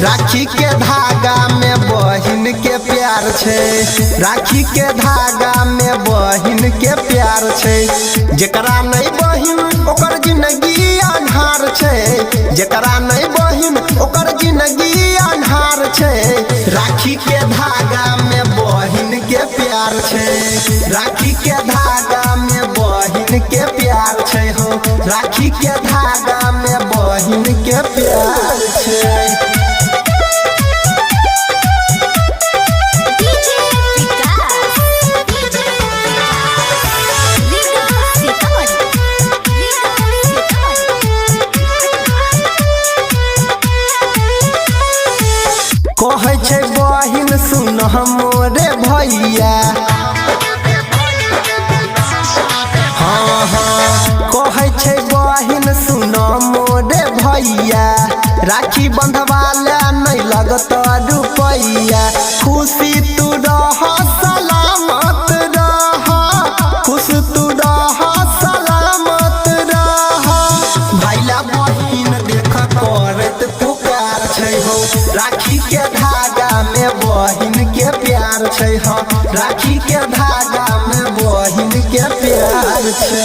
राखी के धागा में बहिन के प्यार छे। राखी के धागा में बहिन के प्यार छे। जेकरा नहीं बहिन ओकर जिंदगी अन्हार छे। जेकरा नहीं बहिन ओकर जिंदगी अन्हार छे। राखी के धागा में बहिन के प्यार छे। राखी के धागा में बहिन के प्यार छे हो। राखी के धागा में बहिन के प्यार छे। कहे छे बहिन सुन मोरे भैया। हाँ हाँ कहे छे बहिन सुन मोरे भैया। राखी बंधवाला नहीं लगत रुपैया। खुशी तू रह सलामत रह। खुश तू रह सलामत रह। भैया बहिन देख करत पुकार छे हो। राखी के धागा में बहिन के प्यार छे हो। राखी के धागा में बहिन के प्यार छे।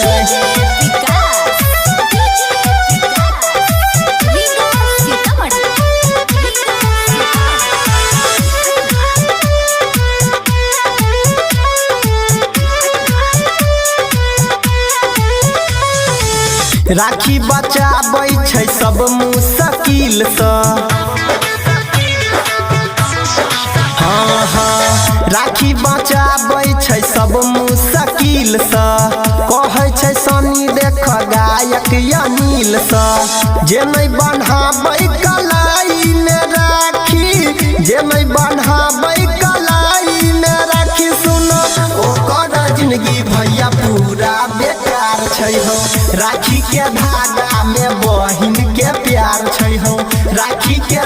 राखी बचाबै छै सब मुश्किल से। हाँ हाँ राखी बचाबै छै सब मुश्किल से। कहे छै सनी देख गायक अनिल से। जे नहीं बन्हाबै कलाई में राखी। जे नहीं बन्हाबै कलाई में राखी सुनो ओकर जिंदगी भैया पूरा बेकार छै हो। राखी के धागा में बहिन के प्यार छे हो। राखी के